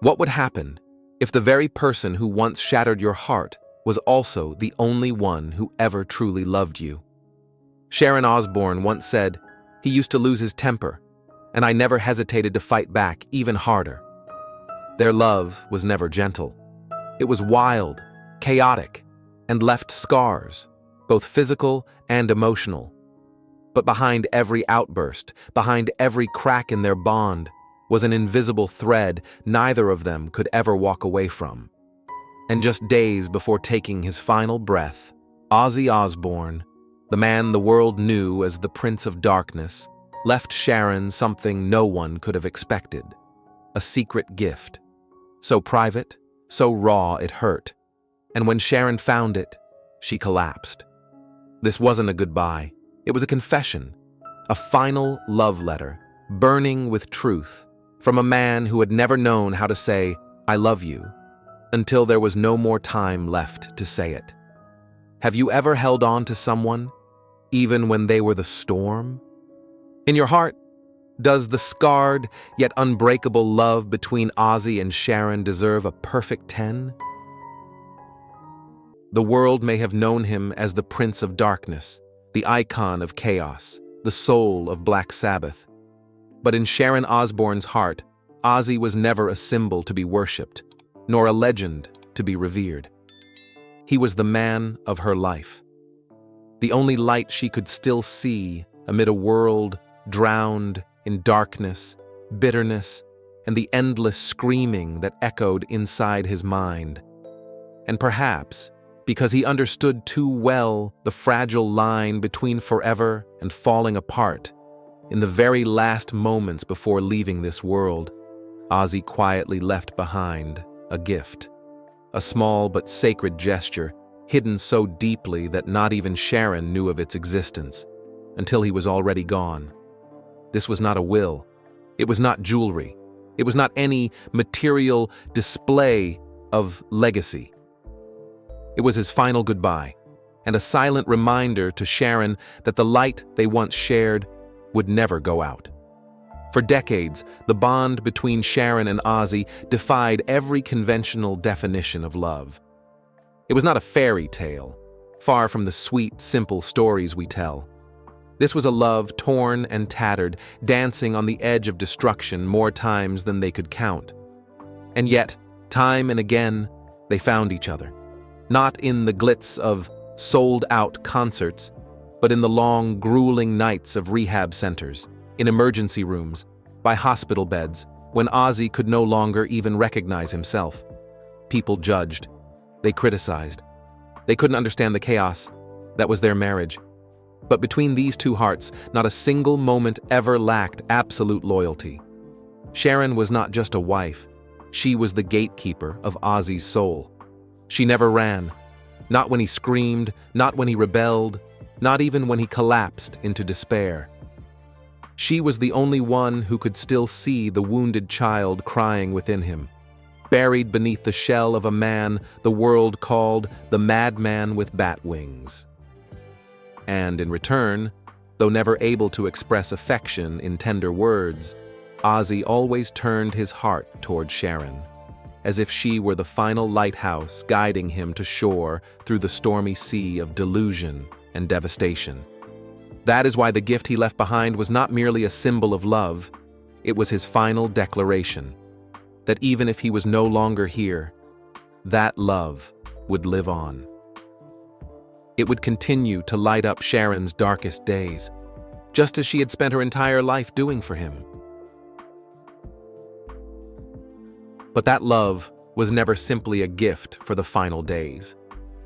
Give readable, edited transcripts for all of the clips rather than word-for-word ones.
What would happen if the very person who once shattered your heart was also the only one who ever truly loved you? Sharon Osbourne once said, "He used to lose his temper, and I never hesitated to fight back even harder." Their love was never gentle. It was wild, chaotic, and left scars, both physical and emotional. But behind every outburst, behind every crack in their bond, was an invisible thread neither of them could ever walk away from. And just days before taking his final breath, Ozzy Osbourne, the man the world knew as the Prince of Darkness, left Sharon something no one could have expected: a secret gift. So private, so raw it hurt. And when Sharon found it, she collapsed. This wasn't a goodbye. It was a confession, a final love letter, burning with truth, from a man who had never known how to say, "I love you," until there was no more time left to say it. Have you ever held on to someone, even when they were the storm? In your heart, does the scarred yet unbreakable love between Ozzy and Sharon deserve a perfect 10? The world may have known him as the Prince of Darkness, the icon of chaos, the soul of Black Sabbath. But in Sharon Osbourne's heart, Ozzy was never a symbol to be worshipped, nor a legend to be revered. He was the man of her life, the only light she could still see amid a world drowned in darkness, bitterness, and the endless screaming that echoed inside his mind. And perhaps, because he understood too well the fragile line between forever and falling apart, in the very last moments before leaving this world, Ozzy quietly left behind a gift, a small but sacred gesture, hidden so deeply that not even Sharon knew of its existence, until he was already gone. This was not a will. It was not jewelry. It was not any material display of legacy. It was his final goodbye, and a silent reminder to Sharon that the light they once shared would never go out. For decades, the bond between Sharon and Ozzy defied every conventional definition of love. It was not a fairy tale, far from the sweet, simple stories we tell. This was a love torn and tattered, dancing on the edge of destruction more times than they could count. And yet, time and again, they found each other. Not in the glitz of sold-out concerts, but in the long, grueling nights of rehab centers, in emergency rooms, by hospital beds, when Ozzy could no longer even recognize himself. People judged. They criticized. They couldn't understand the chaos. That was their marriage. But between these two hearts, not a single moment ever lacked absolute loyalty. Sharon was not just a wife. She was the gatekeeper of Ozzy's soul. She never ran. Not when he screamed, not when he rebelled, not even when he collapsed into despair. She was the only one who could still see the wounded child crying within him, buried beneath the shell of a man the world called the madman with bat wings. And in return, though never able to express affection in tender words, Ozzy always turned his heart toward Sharon, as if she were the final lighthouse guiding him to shore through the stormy sea of delusion and devastation. That is why the gift he left behind was not merely a symbol of love, it was his final declaration, that even if he was no longer here, that love would live on. It would continue to light up Sharon's darkest days, just as she had spent her entire life doing for him. But that love was never simply a gift for the final days.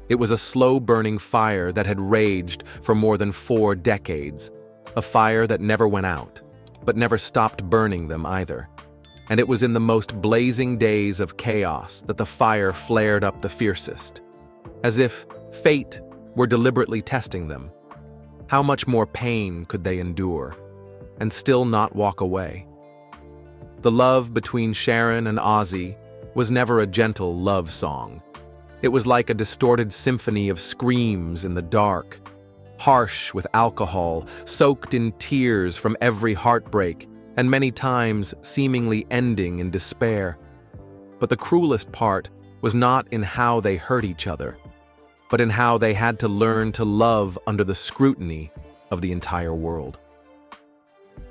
It was a slow-burning fire that had raged for more than 4 decades, a fire that never went out, but never stopped burning them either. And it was in the most blazing days of chaos that the fire flared up the fiercest, as if fate were deliberately testing them. How much more pain could they endure, and still not walk away? The love between Sharon and Ozzy was never a gentle love song. It was like a distorted symphony of screams in the dark, harsh with alcohol, soaked in tears from every heartbreak, and many times seemingly ending in despair. But the cruelest part was not in how they hurt each other, but in how they had to learn to love under the scrutiny of the entire world.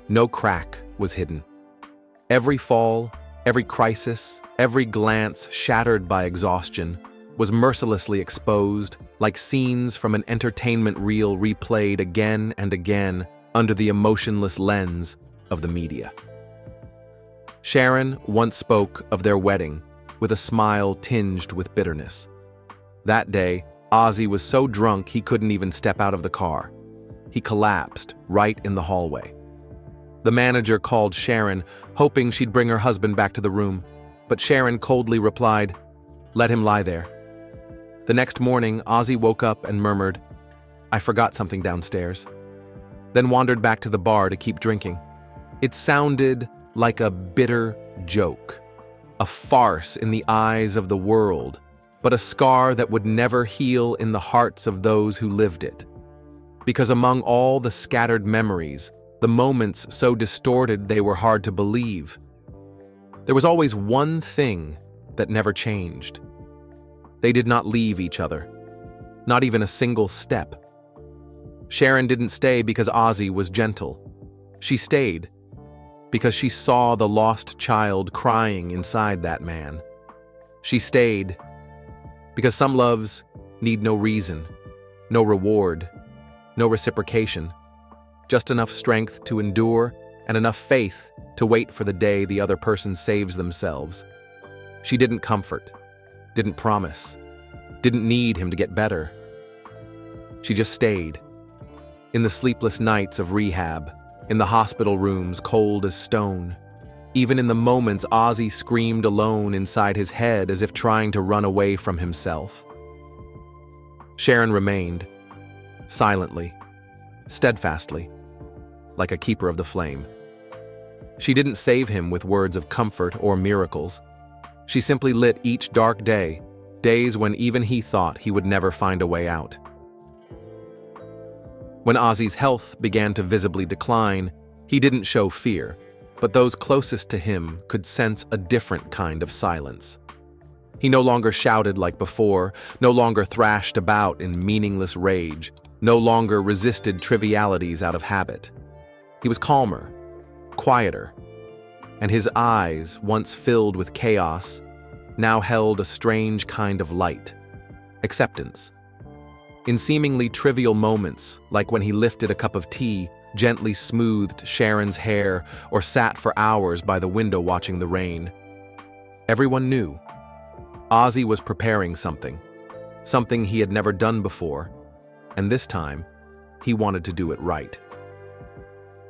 No crack was hidden. Every fall, every crisis, every glance shattered by exhaustion was mercilessly exposed, like scenes from an entertainment reel replayed again and again under the emotionless lens of the media. Sharon once spoke of their wedding with a smile tinged with bitterness. That day, Ozzy was so drunk he couldn't even step out of the car. He collapsed right in the hallway. The manager called Sharon, hoping she'd bring her husband back to the room, but Sharon coldly replied, "Let him lie there." The next morning, Ozzy woke up and murmured, "I forgot something downstairs," then wandered back to the bar to keep drinking. It sounded like a bitter joke, a farce in the eyes of the world, but a scar that would never heal in the hearts of those who lived it. Because among all the scattered memories, the moments so distorted they were hard to believe, there was always one thing that never changed. They did not leave each other, not even a single step. Sharon didn't stay because Ozzy was gentle. She stayed because she saw the lost child crying inside that man. She stayed because some loves need no reason, no reward, no reciprocation, just enough strength to endure and enough faith to wait for the day the other person saves themselves. She didn't comfort, didn't promise, didn't need him to get better. She just stayed. In the sleepless nights of rehab, in the hospital rooms cold as stone, even in the moments Ozzy screamed alone inside his head as if trying to run away from himself. Sharon remained, silently, steadfastly, like a keeper of the flame. She didn't save him with words of comfort or miracles. She simply lit each dark day, days when even he thought he would never find a way out. When Ozzy's health began to visibly decline, he didn't show fear, but those closest to him could sense a different kind of silence. He no longer shouted like before, no longer thrashed about in meaningless rage, no longer resisted trivialities out of habit. He was calmer, quieter, and his eyes, once filled with chaos, now held a strange kind of light, acceptance. In seemingly trivial moments, like when he lifted a cup of tea, gently smoothed Sharon's hair, or sat for hours by the window watching the rain, everyone knew Ozzy was preparing something he had never done before, and this time, he wanted to do it right.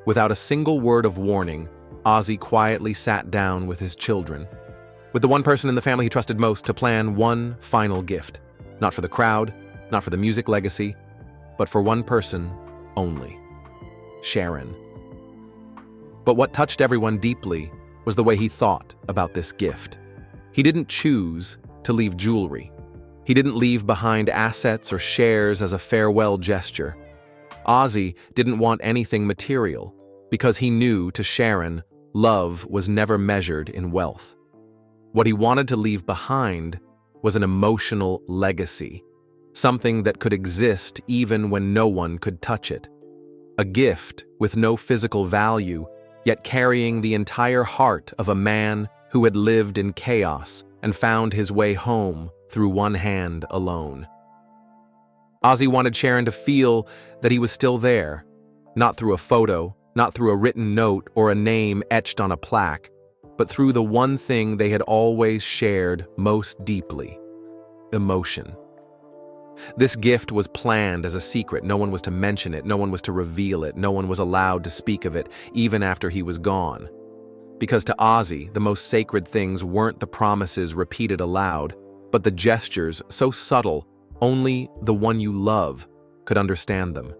Without a single word of warning, Ozzy quietly sat down with his children, with the one person in the family he trusted most, to plan one final gift. Not for the crowd, not for the music legacy, but for one person only: Sharon. But what touched everyone deeply was the way he thought about this gift. He didn't choose to leave jewelry. He didn't leave behind assets or shares as a farewell gesture. Ozzy didn't want anything material, because he knew, to Sharon, love was never measured in wealth. What he wanted to leave behind was an emotional legacy, something that could exist even when no one could touch it. A gift with no physical value, yet carrying the entire heart of a man who had lived in chaos and found his way home through one hand alone. Ozzy wanted Sharon to feel that he was still there, not through a photo, not through a written note or a name etched on a plaque, but through the one thing they had always shared most deeply: emotion. This gift was planned as a secret. No one was to mention it, no one was to reveal it, no one was allowed to speak of it, even after he was gone. Because to Ozzy, the most sacred things weren't the promises repeated aloud, but the gestures so subtle, only the one you love could understand them.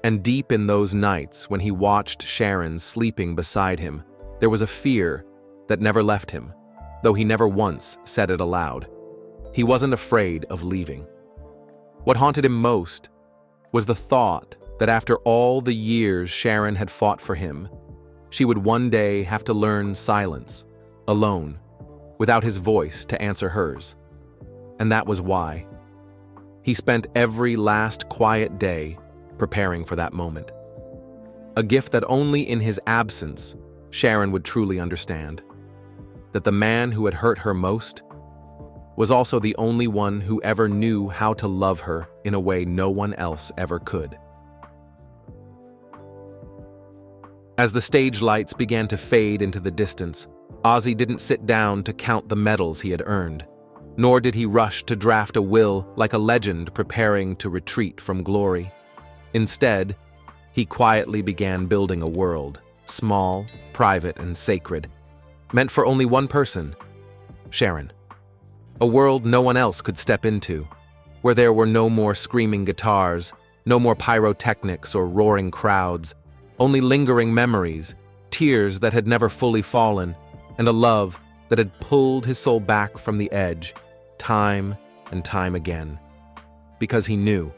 And deep in those nights, when he watched Sharon sleeping beside him, there was a fear that never left him, though he never once said it aloud. He wasn't afraid of leaving. What haunted him most was the thought that after all the years Sharon had fought for him, she would one day have to learn silence, alone, without his voice to answer hers. And that was why. He spent every last quiet day preparing for that moment. A gift that only in his absence Sharon would truly understand. That the man who had hurt her most was also the only one who ever knew how to love her in a way no one else ever could. As the stage lights began to fade into the distance, Ozzy didn't sit down to count the medals he had earned, nor did he rush to draft a will like a legend preparing to retreat from glory. Instead, he quietly began building a world, small, private, and sacred, meant for only one person, Sharon. A world no one else could step into, where there were no more screaming guitars, no more pyrotechnics or roaring crowds, only lingering memories, tears that had never fully fallen, and a love that had pulled his soul back from the edge, time and time again. Because he knew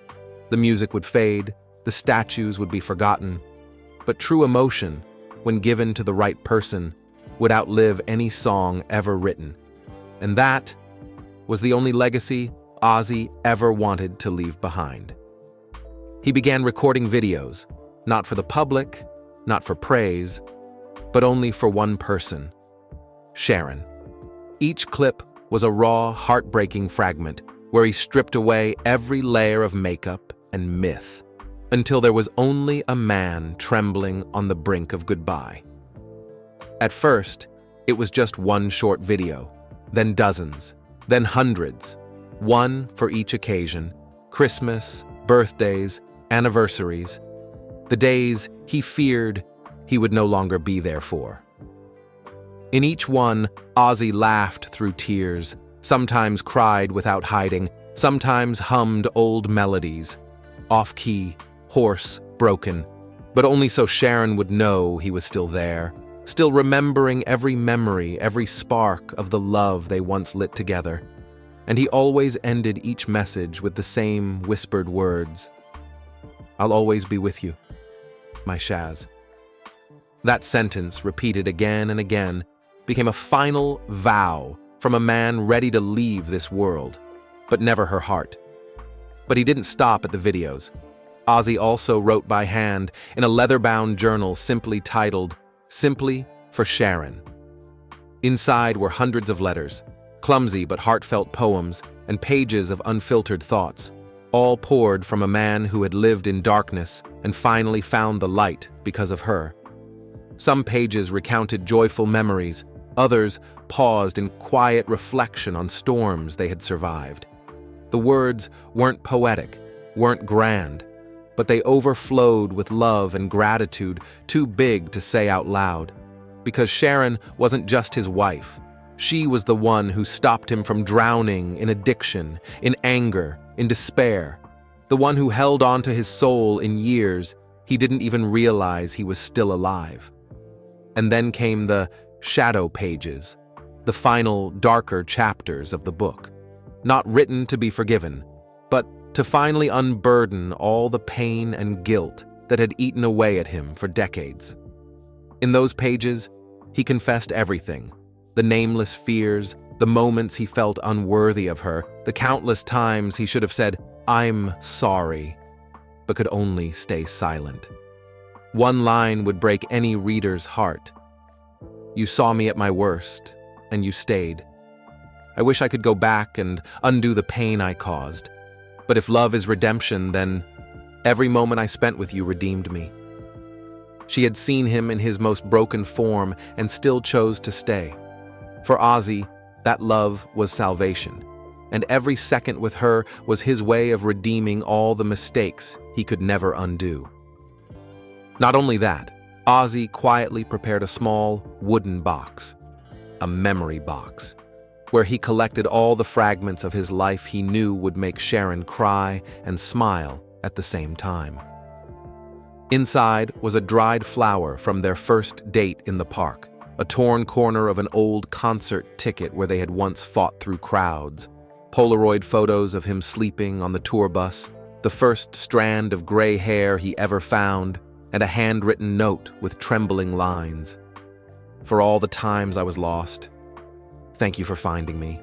the music would fade, the statues would be forgotten, but true emotion, when given to the right person, would outlive any song ever written. And that was the only legacy Ozzy ever wanted to leave behind. He began recording videos, not for the public, not for praise, but only for one person, Sharon. Each clip was a raw, heartbreaking fragment where he stripped away every layer of makeup and myth, until there was only a man trembling on the brink of goodbye. At first, it was just one short video, then dozens, then hundreds, one for each occasion: Christmas, birthdays, anniversaries, the days he feared he would no longer be there for. In each one, Ozzy laughed through tears, sometimes cried without hiding, sometimes hummed old melodies, off-key, hoarse, broken, but only so Sharon would know he was still there, still remembering every memory, every spark of the love they once lit together. And he always ended each message with the same whispered words: "I'll always be with you, my Shaz." That sentence, repeated again and again, became a final vow from a man ready to leave this world, but never her heart. But he didn't stop at the videos. Ozzy also wrote by hand in a leather-bound journal simply titled, "Simply for Sharon." Inside were hundreds of letters, clumsy but heartfelt poems, and pages of unfiltered thoughts, all poured from a man who had lived in darkness and finally found the light because of her. Some pages recounted joyful memories, others paused in quiet reflection on storms they had survived. The words weren't poetic, weren't grand, but they overflowed with love and gratitude too big to say out loud. Because Sharon wasn't just his wife. She was the one who stopped him from drowning in addiction, in anger, in despair. The one who held on to his soul in years he didn't even realize he was still alive. And then came the shadow pages, the final, darker chapters of the book. Not written to be forgiven, but to finally unburden all the pain and guilt that had eaten away at him for decades. In those pages, he confessed everything: the nameless fears, the moments he felt unworthy of her, the countless times he should have said, "I'm sorry," but could only stay silent. One line would break any reader's heart. "You saw me at my worst, and you stayed. I wish I could go back and undo the pain I caused. But if love is redemption, then every moment I spent with you redeemed me." She had seen him in his most broken form and still chose to stay. For Ozzy, that love was salvation, and every second with her was his way of redeeming all the mistakes he could never undo. Not only that, Ozzy quietly prepared a small wooden box, a memory box, where he collected all the fragments of his life he knew would make Sharon cry and smile at the same time. Inside was a dried flower from their first date in the park, a torn corner of an old concert ticket where they had once fought through crowds, Polaroid photos of him sleeping on the tour bus, the first strand of gray hair he ever found, and a handwritten note with trembling lines. "For all the times I was lost, Thank you for finding me.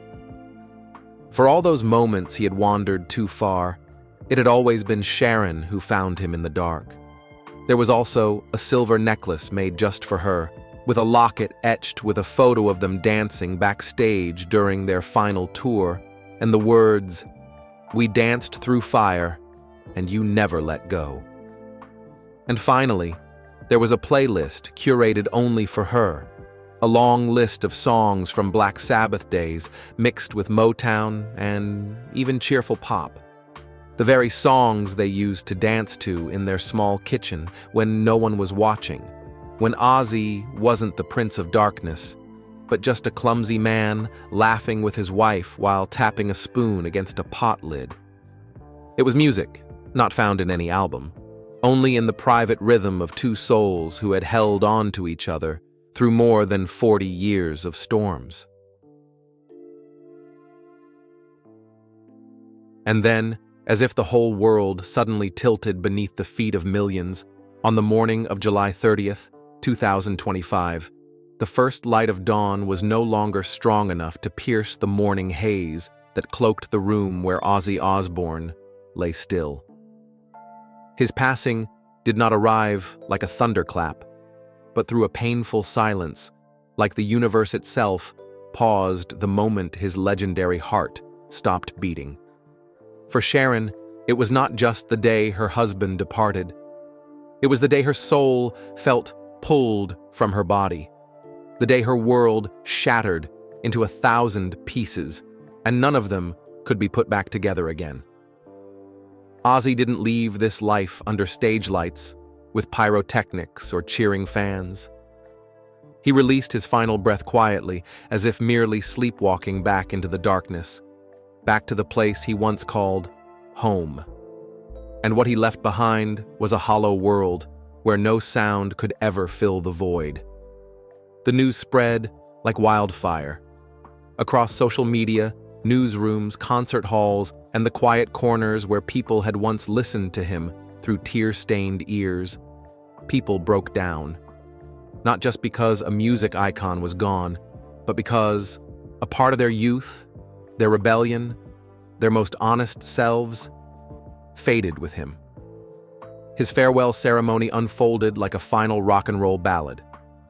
For all those moments he had wandered too far, it had always been Sharon who found him in the dark. There was also a silver necklace made just for her, with a locket etched with a photo of them dancing backstage during their final tour, and the words, "We danced through fire, and you never let go." And finally, there was a playlist curated only for her, a long list of songs from Black Sabbath days mixed with Motown and even cheerful pop. The very songs they used to dance to in their small kitchen when no one was watching, when Ozzy wasn't the Prince of Darkness, but just a clumsy man laughing with his wife while tapping a spoon against a pot lid. It was music, not found in any album, only in the private rhythm of two souls who had held on to each other through more than 40 years of storms. And then, as if the whole world suddenly tilted beneath the feet of millions, on the morning of July 30th, 2025, the first light of dawn was no longer strong enough to pierce the morning haze that cloaked the room where Ozzy Osbourne lay still. His passing did not arrive like a thunderclap, but through a painful silence, like the universe itself paused the moment his legendary heart stopped beating. For Sharon, it was not just the day her husband departed. It was the day her soul felt pulled from her body, the day her world shattered into 1,000 pieces, and none of them could be put back together again. Ozzy didn't leave this life under stage lights, with pyrotechnics or cheering fans. He released his final breath quietly, as if merely sleepwalking back into the darkness, back to the place he once called home. And what he left behind was a hollow world where no sound could ever fill the void. The news spread like wildfire. Across social media, newsrooms, concert halls, and the quiet corners where people had once listened to him through tear-stained ears, people broke down. Not just because a music icon was gone, but because a part of their youth, their rebellion, their most honest selves, faded with him. His farewell ceremony unfolded like a final rock and roll ballad,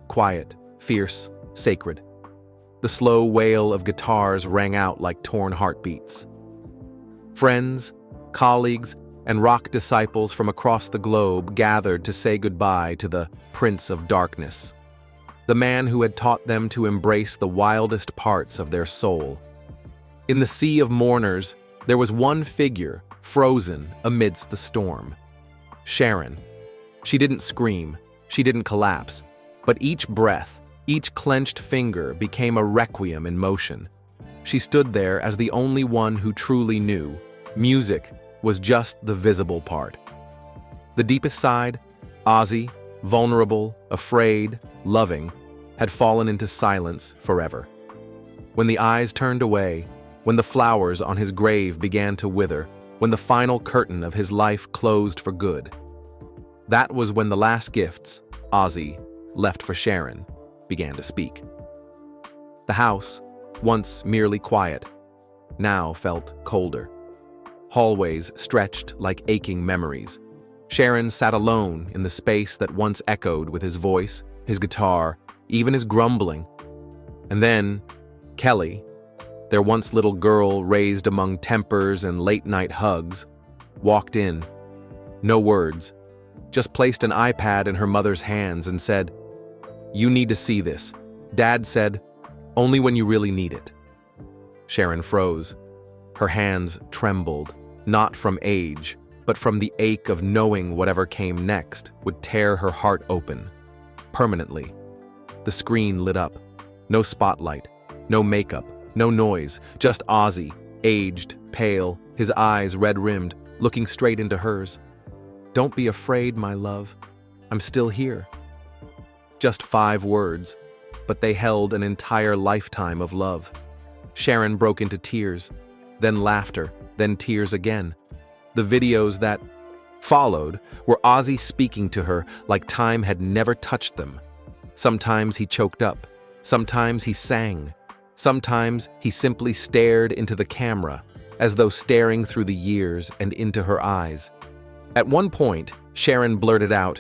quiet, fierce, sacred. The slow wail of guitars rang out like torn heartbeats. Friends, colleagues, and rock disciples from across the globe gathered to say goodbye to the Prince of Darkness, the man who had taught them to embrace the wildest parts of their soul. In the sea of mourners, there was one figure frozen amidst the storm. Sharon. She didn't scream, she didn't collapse, but each breath, each clenched finger became a requiem in motion. She stood there as the only one who truly knew music was just the visible part. The deepest side, Ozzy, vulnerable, afraid, loving, had fallen into silence forever. When the eyes turned away, when the flowers on his grave began to wither, when the final curtain of his life closed for good, that was when the last gifts, Ozzy, left for Sharon, began to speak. The house, once merely quiet, now felt colder. Hallways stretched like aching memories. Sharon sat alone in the space that once echoed with his voice, his guitar, even his grumbling. And then, Kelly, their once little girl raised among tempers and late-night hugs, walked in. No words, just placed an iPad in her mother's hands and said, "You need to see this." Dad said, "Only when you really need it." Sharon froze. Her hands trembled, not from age, but from the ache of knowing whatever came next would tear her heart open, permanently. The screen lit up. No spotlight, no makeup, no noise, just Ozzy, aged, pale, his eyes red-rimmed, looking straight into hers. "Don't be afraid, my love. I'm still here." Just 5 words, but they held an entire lifetime of love. Sharon broke into tears, then laughter, then tears again. The videos that followed were Ozzy speaking to her like time had never touched them. Sometimes he choked up, sometimes he sang, Sometimes he simply stared into the camera, as though staring through the years and into her eyes. At one point, Sharon blurted out,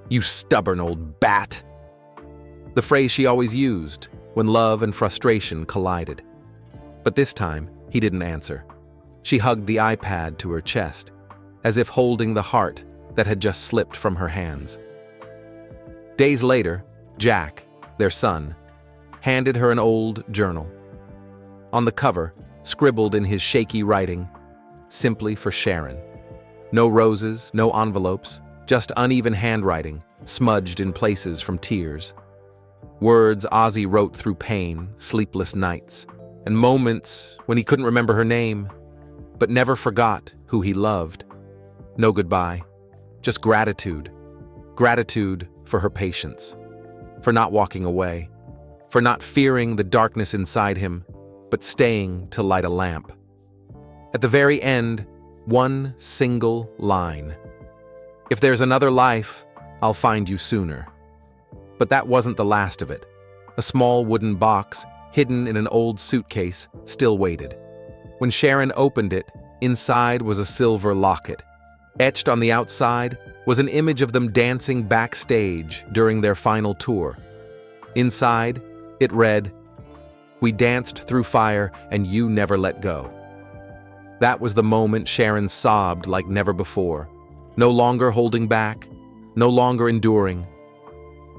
"You stubborn old bat!" The phrase she always used when love and frustration collided. But this time, he didn't answer. She hugged the iPad to her chest, as if holding the heart that had just slipped from her hands. Days later, Jack, their son, handed her an old journal. On the cover, scribbled in his shaky writing, "Simply for Sharon." No roses, no envelopes, just uneven handwriting, smudged in places from tears. Words Ozzy wrote through pain, sleepless nights, and moments when he couldn't remember her name, but never forgot who he loved. No goodbye, just gratitude. Gratitude for her patience, for not walking away, for not fearing the darkness inside him, but staying to light a lamp. At the very end, one single line. "If there's another life, I'll find you sooner." But that wasn't the last of it. A small wooden box, hidden in an old suitcase, still waited. When Sharon opened it, inside was a silver locket. Etched on the outside was an image of them dancing backstage during their final tour. Inside, it read, "We danced through fire and you never let go." That was the moment Sharon sobbed like never before, no longer holding back, no longer enduring.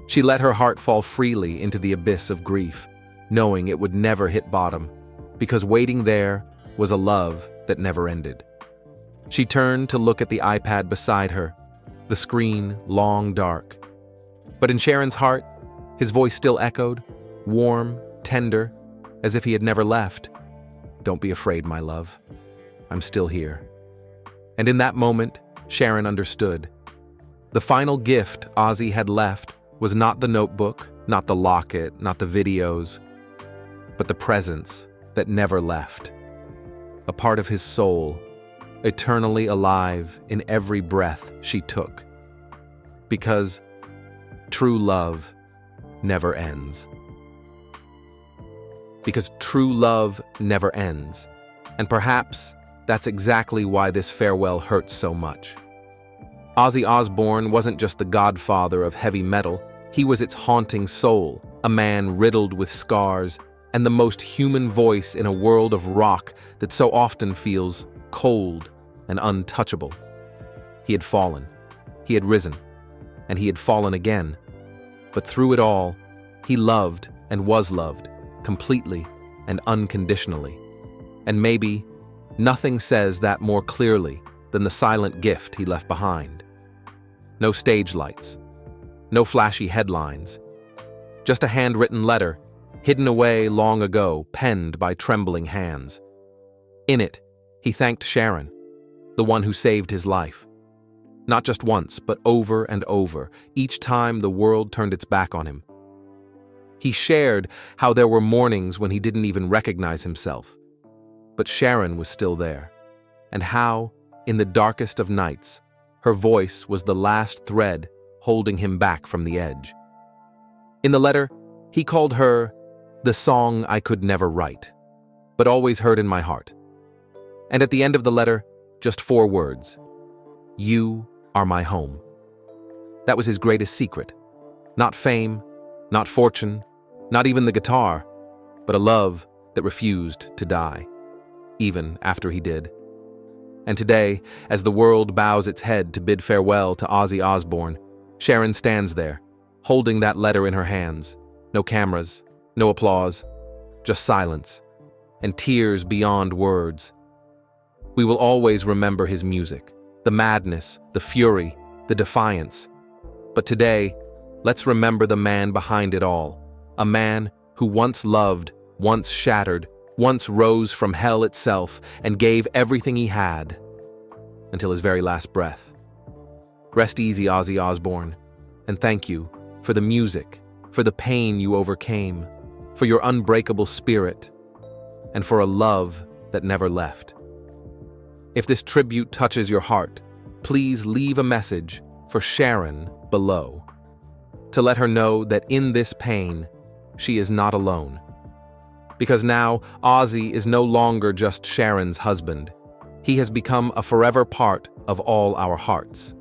She let her heart fall freely into the abyss of grief, knowing it would never hit bottom, because waiting there was a love that never ended. She turned to look at the iPad beside her, the screen long dark. But in Sharon's heart, his voice still echoed, warm, tender, as if he had never left. "Don't be afraid, my love. I'm still here." And in that moment, Sharon understood. The final gift Ozzy had left was not the notebook, not the locket, not the videos, but the presence that never left. A part of his soul, eternally alive in every breath she took. Because true love never ends. Because true love never ends. And perhaps that's exactly why this farewell hurts so much. Ozzy Osbourne wasn't just the godfather of heavy metal, he was its haunting soul, a man riddled with scars, and the most human voice in a world of rock that so often feels cold and untouchable. He had fallen, he had risen, and he had fallen again. But through it all, he loved and was loved, completely and unconditionally. And maybe nothing says that more clearly than the silent gift he left behind. No stage lights, no flashy headlines, just a handwritten letter, hidden away long ago, penned by trembling hands. In it, he thanked Sharon, the one who saved his life. Not just once, but over and over, each time the world turned its back on him. He shared how there were mornings when he didn't even recognize himself. But Sharon was still there, and how, in the darkest of nights, her voice was the last thread holding him back from the edge. In the letter, he called her the song I could never write, but always heard in my heart. And at the end of the letter, just 4 words: "You are my home." That was his greatest secret. Not fame, not fortune, not even the guitar, but a love that refused to die, even after he did. And today, as the world bows its head to bid farewell to Ozzy Osbourne, Sharon stands there, holding that letter in her hands. No cameras, no applause, just silence, and tears beyond words. We will always remember his music, the madness, the fury, the defiance. But today, let's remember the man behind it all, a man who once loved, once shattered, once rose from hell itself and gave everything he had, until his very last breath. Rest easy, Ozzy Osbourne, and thank you for the music, for the pain you overcame, for your unbreakable spirit, and for a love that never left. If this tribute touches your heart, please leave a message for Sharon below, to let her know that in this pain, she is not alone. because now Ozzy is no longer just Sharon's husband. He has become a forever part of all our hearts.